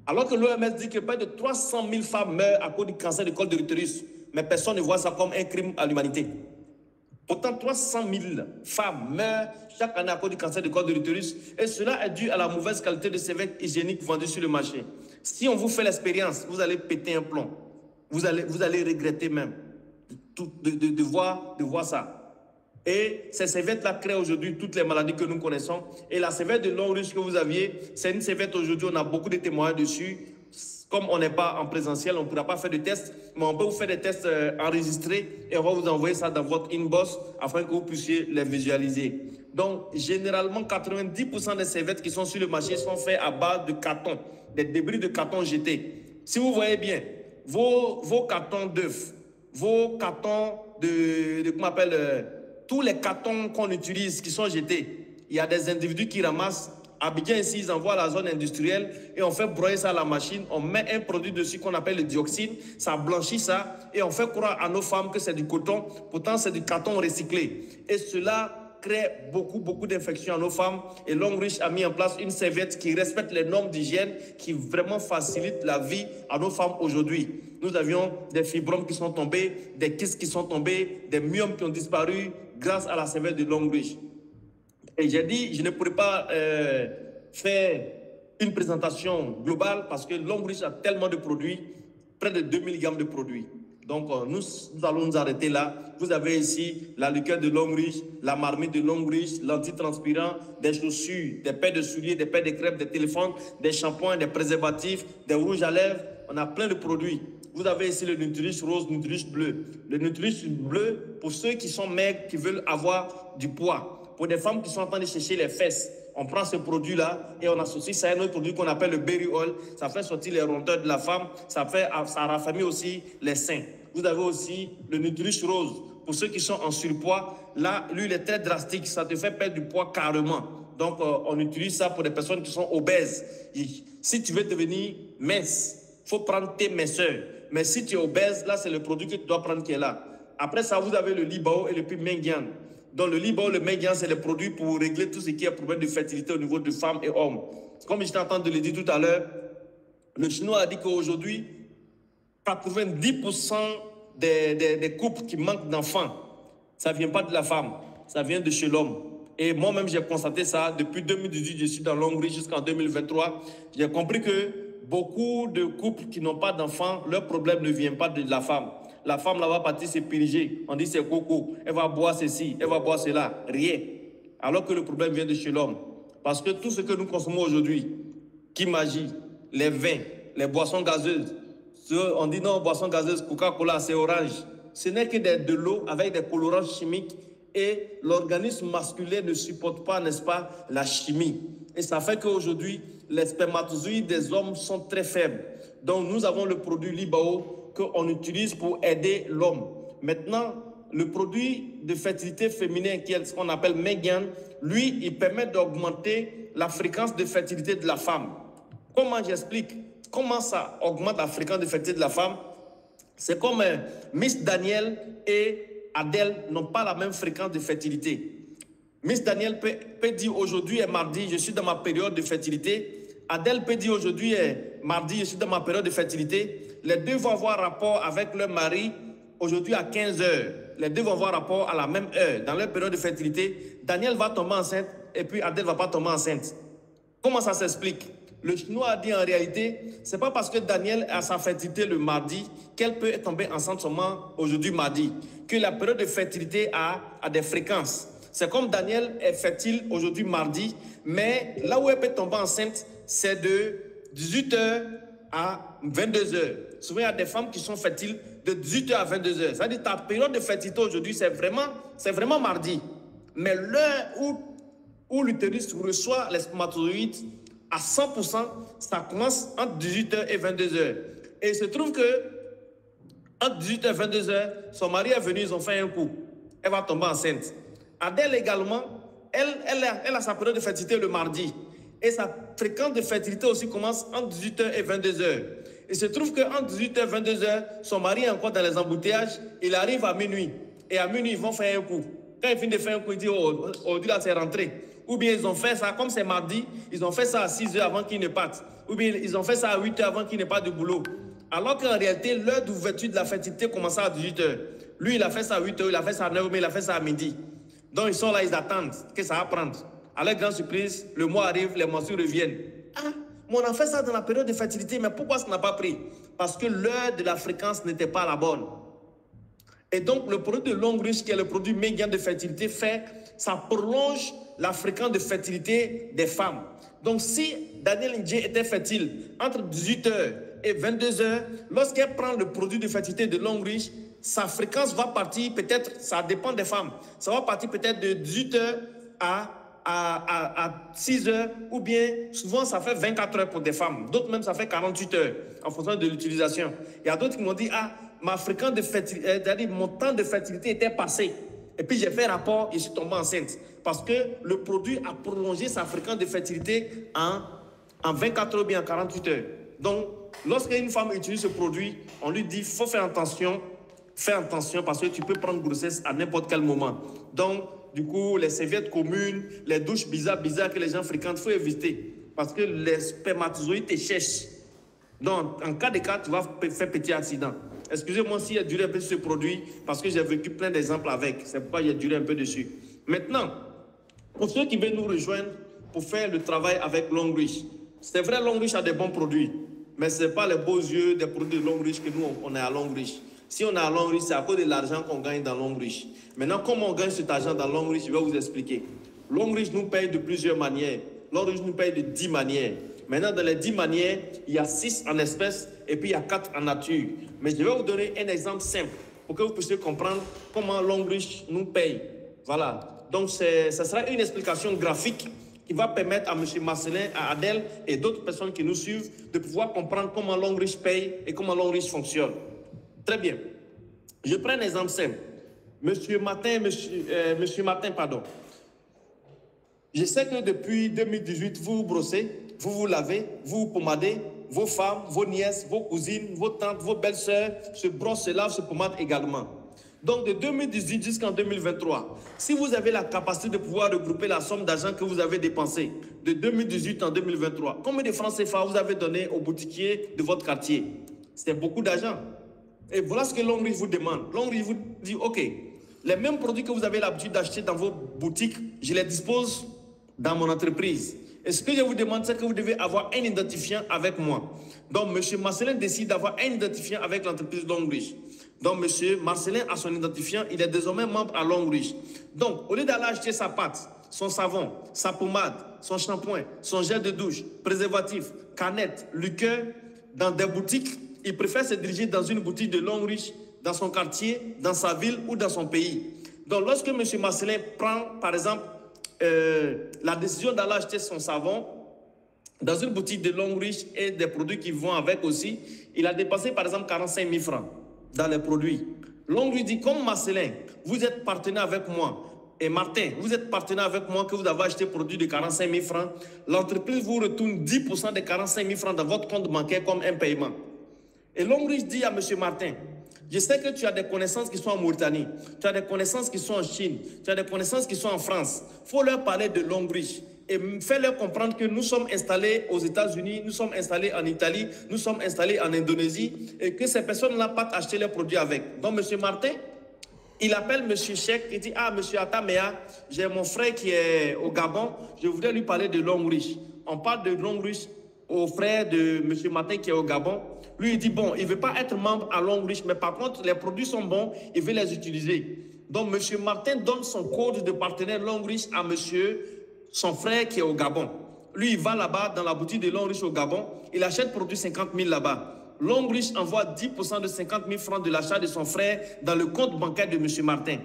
Alors que l'OMS dit que près de 300 000 femmes meurent à cause du cancer du col de l'utérus. Mais personne ne voit ça comme un crime à l'humanité. Pourtant, 300 000 femmes meurent chaque année à cause du cancer du col de l'utérus. Et cela est dû à la mauvaise qualité de serviettes hygiéniques vendues sur le marché. Si on vous fait l'expérience, vous allez péter un plomb. Vous allez regretter même de voir ça. Et ces serviettes-là créent aujourd'hui toutes les maladies que nous connaissons. Et la serviette de longue riche que vous aviez, c'est une serviette aujourd'hui, on a beaucoup de témoignages dessus. Comme on n'est pas en présentiel, on ne pourra pas faire de tests, mais on peut vous faire des tests enregistrés et on va vous envoyer ça dans votre inbox afin que vous puissiez les visualiser. Donc, généralement, 90% des serviettes qui sont sur le marché sont faites à base de carton, des débris de carton jetés. Si vous voyez bien, vos cartons d'œufs, vos cartons comment on appelle, tous les cartons qu'on utilise qui sont jetés, il y a des individus qui ramassent. À Abidjan, ici, ils envoient à la zone industrielle et on fait broyer ça à la machine. On met un produit dessus qu'on appelle le dioxine. Ça blanchit ça et on fait croire à nos femmes que c'est du coton. Pourtant, c'est du carton recyclé. Et cela crée beaucoup d'infections à nos femmes. Et Longue Riche a mis en place une serviette qui respecte les normes d'hygiène, qui vraiment facilite la vie à nos femmes aujourd'hui. Nous avions des fibromes qui sont tombés, des kystes qui sont tombés, des myomes qui ont disparu grâce à la serviette de Longue Riche. Et j'ai dit, je ne pourrais pas faire une présentation globale parce que Longue Riche a tellement de produits, près de 2000 gammes de produits. Donc, nous allons nous arrêter là. Vous avez ici la liqueur de Longue Riche, la marmite de Longue Riche, l'antitranspirant, des chaussures, des paires de souliers, des paires de crêpes, des téléphones, des shampoings, des préservatifs, des rouges à lèvres. On a plein de produits. Vous avez ici le Nutrish rose, Nutrish bleu. Le Nutrish bleu, pour ceux qui sont maigres, qui veulent avoir du poids. Pour des femmes qui sont en train de chercher les fesses, on prend ce produit-là et on associe ça à un autre produit qu'on appelle le berry oil. Ça fait sortir les rondeurs de la femme, ça raffermit aussi les seins. Vous avez aussi le Nutrish rose. Pour ceux qui sont en surpoids, là, lui, il est très drastique. Ça te fait perdre du poids carrément. Donc, on utilise ça pour des personnes qui sont obèses. Et si tu veux devenir mince, il faut prendre tes minceurs. Mais si tu es obèse, là, c'est le produit que tu dois prendre qui est là. Après ça, vous avez le Libao et le Pimengian. Dans le Libao, le Mengian, c'est le produit pour régler tout ce qui est problème de fertilité au niveau de femmes et hommes. Comme j'étais en train de le dire tout à l'heure, le Chinois a dit qu'aujourd'hui, 90% des couples qui manquent d'enfants, ça ne vient pas de la femme, ça vient de chez l'homme. Et moi-même, j'ai constaté ça depuis 2018, je suis dans Longue Riche jusqu'en 2023. J'ai compris que beaucoup de couples qui n'ont pas d'enfants, leur problème ne vient pas de la femme. La femme là va partir se piriger. On dit c'est coco. Elle va boire ceci, elle va boire cela. Rien. Alors que le problème vient de chez l'homme. Parce que tout ce que nous consommons aujourd'hui, qui magie, les vins, les boissons gazeuses, on dit non, boissons gazeuses, Coca-Cola, c'est orange. Ce n'est que de l'eau avec des colorants chimiques et l'organisme masculin ne supporte pas, n'est-ce pas, la chimie. Et ça fait qu'aujourd'hui, les spermatozoïdes des hommes sont très faibles. Donc nous avons le produit Libao qu'on utilise pour aider l'homme. Maintenant, le produit de fertilité féminin, qui est ce qu'on appelle Mengian, lui, il permet d'augmenter la fréquence de fertilité de la femme. Comment j'explique? Comment ça augmente la fréquence de fertilité de la femme? C'est comme Miss Daniel et Adèle n'ont pas la même fréquence de fertilité. Miss Daniel peut dire aujourd'hui est mardi, je suis dans ma période de fertilité. Adèle peut dire aujourd'hui est mardi, je suis dans ma période de fertilité. Les deux vont avoir rapport avec leur mari aujourd'hui à 15 heures. Les deux vont avoir rapport à la même heure, dans leur période de fertilité. Daniel va tomber enceinte et puis Adèle ne va pas tomber enceinte. Comment ça s'explique? Le Chinois a dit en réalité, ce n'est pas parce que Daniel a sa fertilité le mardi qu'elle peut tomber enceinte seulement aujourd'hui mardi. Que la période de fertilité a des fréquences. C'est comme Daniel est fertile aujourd'hui mardi, mais là où elle peut tomber enceinte, c'est de 18h à 22h. Souvent, il y a des femmes qui sont fertiles de 18h à 22h. C'est-à-dire que ta période de fertilité aujourd'hui, c'est vraiment mardi. Mais l'heure où l'utérus reçoit les spermatozoïdes à 100%, ça commence entre 18h et 22h. Et il se trouve que entre 18h et 22h, son mari est venu, ils ont fait un coup. Elle va tomber enceinte. Adèle également, elle a sa période de fertilité le mardi. Et sa fréquence de fertilité aussi commence entre 18h et 22h. Il se trouve qu'entre 18h et 22h, son mari est encore dans les embouteillages. Il arrive à minuit. Et à minuit, ils vont faire un coup. Quand ils finissent de faire un coup, ils disent, oh, aujourd'hui, là, c'est rentré. Ou bien ils ont fait ça, comme c'est mardi, ils ont fait ça à 6h avant qu'ils ne partent. Ou bien ils ont fait ça à 8h avant qu'ils ne partent du boulot. Alors qu'en réalité, l'heure d'ouverture de la fertilité commençait à 18h. Lui, il a fait ça à 8h, il a fait ça à 9h, mais il a fait ça à midi. Donc ils sont là, ils attendent que ça va prendre. À leur grande surprise, le mois arrive, les menstrues reviennent. Ah, mais on a fait ça dans la période de fertilité, mais pourquoi ça n'a pas pris? Parce que l'heure de la fréquence n'était pas la bonne. Et donc, le produit de longue ruche, qui est le produit médian de fertilité, ça prolonge la fréquence de fertilité des femmes. Donc, si Danielle Ndjé était fertile entre 18h et 22h, lorsqu'elle prend le produit de fertilité de longue ruche, sa fréquence va partir peut-être, ça dépend des femmes, ça va partir peut-être de 18h à 6h, ou bien souvent ça fait 24 heures pour des femmes, d'autres même ça fait 48 heures en fonction de l'utilisation. Il y a d'autres qui m'ont dit, ah, ma fréquence de fertilité, c'est-à-dire mon temps de fertilité était passé. Et puis j'ai fait rapport et je suis tombée enceinte. Parce que le produit a prolongé sa fréquence de fertilité en 24 heures ou bien en 48 heures. Donc, lorsqu'une femme utilise ce produit, on lui dit, il faut faire attention parce que tu peux prendre grossesse à n'importe quel moment. Donc, du coup, les serviettes communes, les douches bizarres que les gens fréquentent, il faut éviter. Parce que les spermatozoïdes te cherchent. Donc, en cas de cas, tu vas faire petit accident. Excusez-moi si j'ai duré un peu sur ce produit, parce que j'ai vécu plein d'exemples avec. C'est pourquoi j'ai duré un peu dessus. Maintenant, pour ceux qui veulent nous rejoindre pour faire le travail avec Longrich, c'est vrai, Longrich a des bons produits, mais ce n'est pas les beaux yeux des produits de Longrich que nous, on est à Longrich. Si on est à Longrich, c'est à cause de l'argent qu'on gagne dans Longrich. Maintenant, comment on gagne cet argent dans Longrich, je vais vous expliquer. Longrich nous paye de plusieurs manières. Longrich nous paye de 10 manières. Maintenant, dans les 10 manières, il y a 6 en espèces et puis il y a 4 en nature. Mais je vais vous donner un exemple simple pour que vous puissiez comprendre comment Longrich nous paye. Voilà. Donc, ça sera une explication graphique qui va permettre à M. Marcelin, à Adèle et d'autres personnes qui nous suivent de pouvoir comprendre comment Longrich paye et comment Longrich fonctionne. Très bien. Je prends un exemple simple. Monsieur Martin, je sais que depuis 2018, vous vous brossez, vous vous lavez, vous vous pomadez, vos femmes, vos nièces, vos cousines, vos tantes, vos belles-sœurs se brossent, se lavent, se pomadent également. Donc de 2018 jusqu'en 2023, si vous avez la capacité de pouvoir regrouper la somme d'argent que vous avez dépensé de 2018 en 2023, combien de francs CFA vous avez donné au boutiquier de votre quartier? C'est beaucoup d'argent. Et voilà ce que Longrich vous demande. Longrich vous dit, OK, les mêmes produits que vous avez l'habitude d'acheter dans vos boutiques, je les dispose dans mon entreprise. Et ce que je vous demande, c'est que vous devez avoir un identifiant avec moi. Donc, M. Marcelin décide d'avoir un identifiant avec l'entreprise Longrich. Donc, M. Marcelin a son identifiant, il est désormais membre à Longrich. Donc, au lieu d'aller acheter sa pâte, son savon, sa pommade, son shampoing, son gel de douche, préservatif, canette, liqueur, dans des boutiques, il préfère se diriger dans une boutique de Longrich, dans son quartier, dans sa ville ou dans son pays. Donc, lorsque M. Marcelin prend, par exemple, la décision d'aller acheter son savon dans une boutique de Longrich et des produits qui vont avec aussi, il a dépensé, par exemple, 45 000 francs dans les produits. Longrich dit, comme Marcelin, vous êtes partenaire avec moi, et Martin, vous êtes partenaire avec moi que vous avez acheté produit de 45 000 francs, l'entreprise vous retourne 10% des 45 000 francs dans votre compte bancaire comme un paiement. Et Longrich dit à M. Martin, je sais que tu as des connaissances qui sont en Mauritanie, tu as des connaissances qui sont en Chine, tu as des connaissances qui sont en France. Il faut leur parler de Longrich et faire-leur comprendre que nous sommes installés aux États-Unis, nous sommes installés en Italie, nous sommes installés en Indonésie et que ces personnes-là partent acheter leurs produits avec. Donc, M. Martin, il appelle M. Cheikh et dit, ah, M. Atamea, j'ai mon frère qui est au Gabon, je voudrais lui parler de Longrich. On parle de Longrich au frère de M. Martin qui est au Gabon. Lui, il dit, bon, il ne veut pas être membre à Longrich, mais par contre, les produits sont bons, il veut les utiliser. Donc, M. Martin donne son code de partenaire Longrich à son frère qui est au Gabon. Lui, il va là-bas, dans la boutique de Longrich au Gabon, il achète produit 50 000 là-bas. Longrich envoie 10% de 50 000 francs de l'achat de son frère dans le compte bancaire de M. Martin.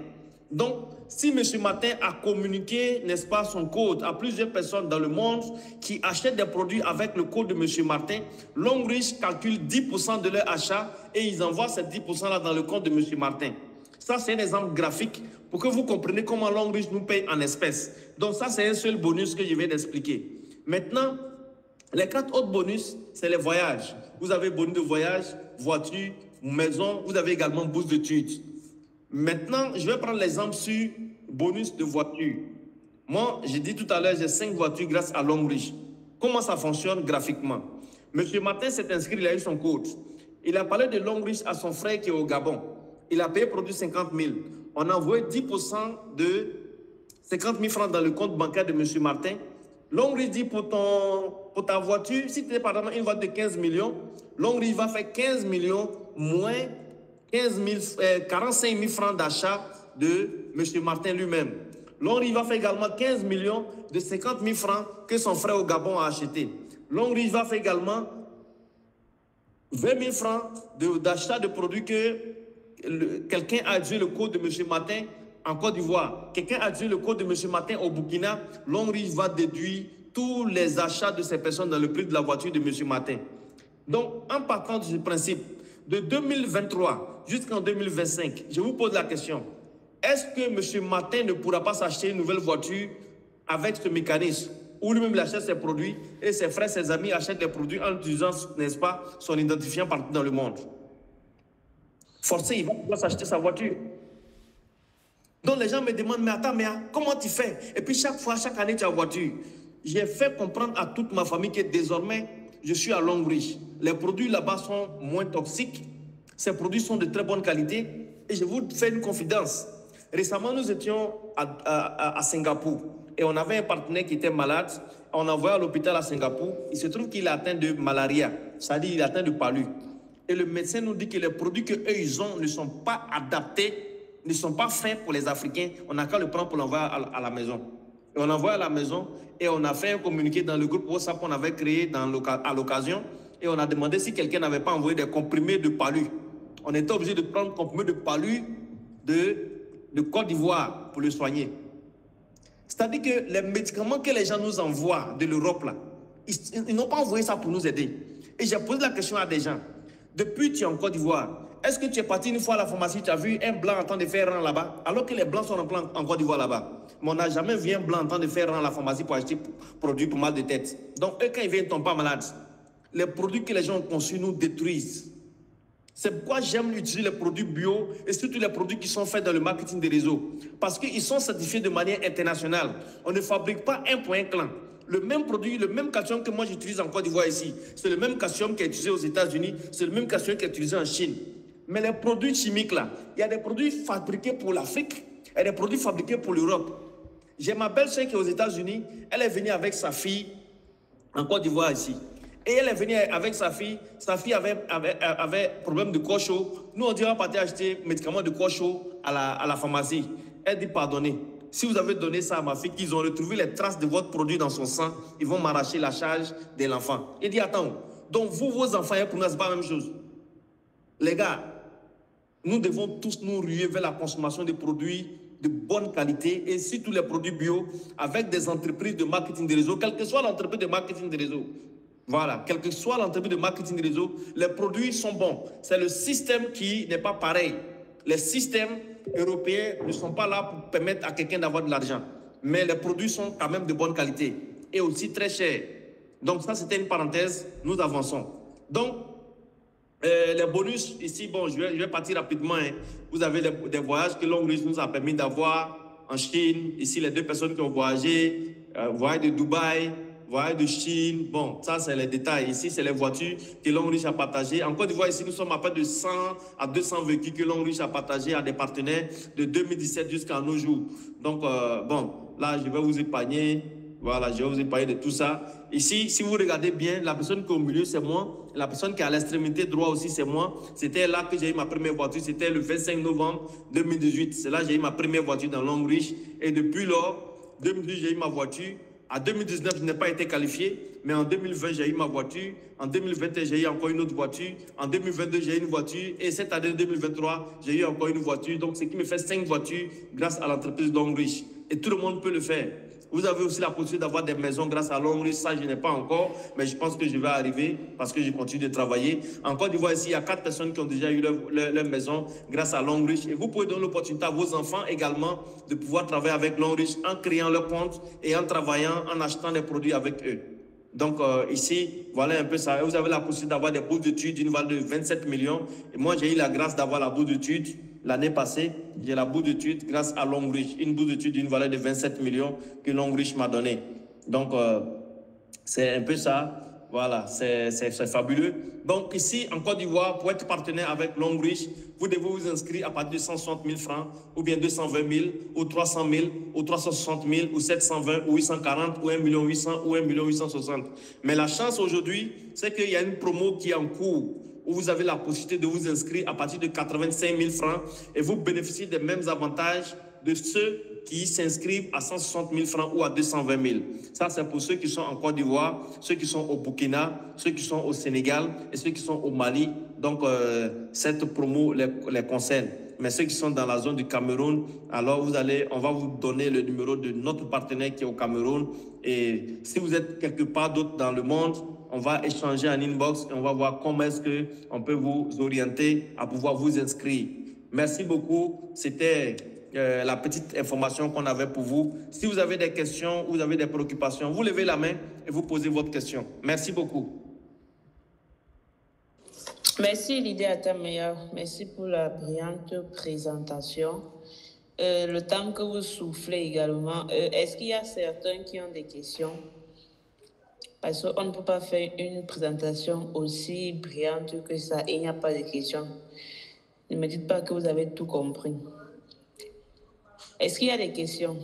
Donc, si M. Martin a communiqué, n'est-ce pas, son code à plusieurs personnes dans le monde qui achètent des produits avec le code de M. Martin, Longrich calcule 10% de leur achat et ils envoient ces 10%-là dans le compte de M. Martin. Ça, c'est un exemple graphique pour que vous compreniez comment Longrich nous paye en espèces. Donc, ça, c'est un seul bonus que je viens d'expliquer. Maintenant, les 4 autres bonus, c'est les voyages. Vous avez bonus de voyage, voiture, maison, vous avez également bourse d'études. Maintenant, je vais prendre l'exemple sur bonus de voiture. Moi, j'ai dit tout à l'heure, j'ai 5 voitures grâce à Longrich. Comment ça fonctionne graphiquement? Monsieur Martin s'est inscrit, il a eu son code. Il a parlé de Longrich à son frère qui est au Gabon. Il a payé produit 50 000. On a envoyé 10% de 50 000 francs dans le compte bancaire de monsieur Martin. Longrich dit pour ta voiture, si tu es par exemple une voiture de 15 millions, Longrich va faire 15 millions moins 45 000 francs d'achat de monsieur Martin lui-même. Longrich va faire également 15 millions de 50 000 francs que son frère au Gabon a acheté. Longrich va faire également 20 000 francs d'achat de produits que quelqu'un a utilisé le code de M. Martin en Côte d'Ivoire. Quelqu'un a utilisé le code de M. Martin au Burkina. Longrich va déduire tous les achats de ces personnes dans le prix de la voiture de M. Martin. Donc, en partant de ce principe, de 2023 jusqu'en 2025, je vous pose la question. Est-ce que M. Martin ne pourra pas s'acheter une nouvelle voiture avec ce mécanisme où lui-même il achète ses produits et ses frères, ses amis achètent les produits en utilisant, n'est-ce pas, son identifiant partout dans le monde? Forcé, il va pouvoir s'acheter sa voiture. Donc les gens me demandent, mais attends, mais comment tu fais? Et puis chaque fois, chaque année, tu as une voiture. J'ai fait comprendre à toute ma famille que désormais, je suis à Longrich. Les produits là-bas sont moins toxiques. Ces produits sont de très bonne qualité. Et je vous fais une confidence. Récemment, nous étions à Singapour et on avait un partenaire qui était malade. On a envoyé à l'hôpital à Singapour. Il se trouve qu'il est atteint de malaria, c'est-à-dire qu'il est atteint de palu. Et le médecin nous dit que les produits qu'eux ils ont ne sont pas adaptés, ne sont pas faits pour les Africains. On n'a qu'à le prendre pour l'envoyer à la maison. Et on envoie à la maison et on a fait un communiqué dans le groupe WhatsApp qu'on avait créé à l'occasion. Et on a demandé si quelqu'un n'avait pas envoyé des comprimés de palu. On était obligé de prendre comprimés de palu de Côte d'Ivoire pour le soigner. C'est-à-dire que les médicaments que les gens nous envoient de l'Europe, là, ils n'ont pas envoyé ça pour nous aider. Et j'ai posé la question à des gens. Depuis que tu es en Côte d'Ivoire, est-ce que tu es parti une fois à la pharmacie, tu as vu un blanc en train de faire rang là-bas, alors que les blancs sont en Côte d'Ivoire là-bas? Mais on n'a jamais vu un blanc en train de faire rang à la pharmacie pour acheter produits pour mal de tête. Donc eux, quand ils viennent, ils ne tombent pas malades. Les produits que les gens ont conçus nous détruisent. C'est pourquoi j'aime utiliser les produits bio et surtout les produits qui sont faits dans le marketing des réseaux. Parce qu'ils sont certifiés de manière internationale. On ne fabrique pas un pour un clan. Le même produit, le même calcium que moi j'utilise en Côte d'Ivoire ici, c'est le même calcium qui est utilisé aux États-Unis, c'est le même calcium qui est utilisé en Chine. Mais les produits chimiques là, il y a des produits fabriqués pour l'Afrique et des produits fabriqués pour l'Europe. J'ai ma belle-sœur qui est aux États-Unis, elle est venue avec sa fille en Côte d'Ivoire ici. Et elle est venue avec sa fille avait problème de corps chaud. Nous, on dit, on va partir acheter médicaments de corps chaud à la pharmacie. Elle dit, pardonnez, si vous avez donné ça à ma fille, qu'ils ont retrouvé les traces de votre produit dans son sang, ils vont m'arracher la charge de l'enfant. Il dit, attends, donc vous, vos enfants, pour nous, ce n'est pas la même chose. Les gars, nous devons tous nous ruer vers la consommation de produits de bonne qualité et surtout les produits bio avec des entreprises de marketing de réseau, quelle que soit l'entreprise de marketing de réseau. Voilà, quelle que soit l'entreprise de marketing de réseau, les produits sont bons. C'est le système qui n'est pas pareil. Les systèmes européens ne sont pas là pour permettre à quelqu'un d'avoir de l'argent. Mais les produits sont quand même de bonne qualité et aussi très chers. Donc ça, c'était une parenthèse, nous avançons. Donc, les bonus, ici, bon, je vais partir rapidement. Hein. Vous avez des voyages que Longrich nous a permis d'avoir en Chine. Ici, les 2 personnes qui ont voyagé, voyage de Dubaï, voyage de Chine, bon, ça c'est les détails. Ici, c'est les voitures que Longrich a partagées. En Côte d'Ivoire, ici, nous sommes à près de 100 à 200 véhicules que Longrich a partagés à des partenaires de 2017 jusqu'à nos jours. Donc, bon, là, je vais vous épargner. Voilà, je vais vous épargner de tout ça. Ici, si vous regardez bien, la personne qui est au milieu, c'est moi. La personne qui est à l'extrémité droite aussi, c'est moi. C'était là que j'ai eu ma première voiture. C'était le 25 novembre 2018. C'est là que j'ai eu ma première voiture dans Longrich. Et depuis lors, 2018, j'ai eu ma voiture. En 2019, je n'ai pas été qualifié, mais en 2020, j'ai eu ma voiture. En 2021, j'ai eu encore une autre voiture. En 2022, j'ai eu une voiture. Et cette année 2023, j'ai eu encore une voiture. Donc, ce qui me fait 5 voitures grâce à l'entreprise Longrich. Et tout le monde peut le faire. Vous avez aussi la possibilité d'avoir des maisons grâce à Longrich. Ça, je n'ai pas encore, mais je pense que je vais arriver parce que je continue de travailler. En Côte d'Ivoire, ici, il y a 4 personnes qui ont déjà eu leur maison grâce à Longrich. Et vous pouvez donner l'opportunité à vos enfants également de pouvoir travailler avec Longrich en créant leur compte et en travaillant, en achetant des produits avec eux. Donc ici, voilà un peu ça. Vous avez la possibilité d'avoir des bourses d'études d'une valeur de 27 millions. Et moi, j'ai eu la grâce d'avoir la bourse d'études l'année passée. J'ai la bourse d'études grâce à Longrich, une bourse d'études d'une valeur de 27 millions que Longrich m'a donnée. Donc, c'est un peu ça. Voilà, c'est fabuleux. Donc ici, en Côte d'Ivoire, pour être partenaire avec Longrich, vous devez vous inscrire à partir de 160 000 francs, ou bien 220 000, ou 300 000, ou 360 000, ou 720, ou 840, ou 1 800 000, ou 1 860 000. Mais la chance aujourd'hui, c'est qu'il y a une promo qui est en cours, où vous avez la possibilité de vous inscrire à partir de 85 000 francs, et vous bénéficiez des mêmes avantages de ceux qui s'inscrivent à 160 000 francs ou à 220 000. Ça, c'est pour ceux qui sont en Côte d'Ivoire, ceux qui sont au Burkina, ceux qui sont au Sénégal et ceux qui sont au Mali. Donc, cette promo les concerne. Mais ceux qui sont dans la zone du Cameroun, alors on va vous donner le numéro de notre partenaire qui est au Cameroun. Et si vous êtes quelque part d'autre dans le monde, on va échanger en inbox et on va voir comment est-ce qu'on peut vous orienter à pouvoir vous inscrire. Merci beaucoup. C'était la petite information qu'on avait pour vous. Si vous avez des questions, vous avez des préoccupations, vous levez la main et vous posez votre question. Merci beaucoup. Merci Lydie Atameya. Merci pour la brillante présentation. Le temps que vous soufflez également, est-ce qu'il y a certains qui ont des questions? Parce qu'on ne peut pas faire une présentation aussi brillante que ça et il n'y a pas de questions. Ne me dites pas que vous avez tout compris. Est-ce qu'il y a des questions?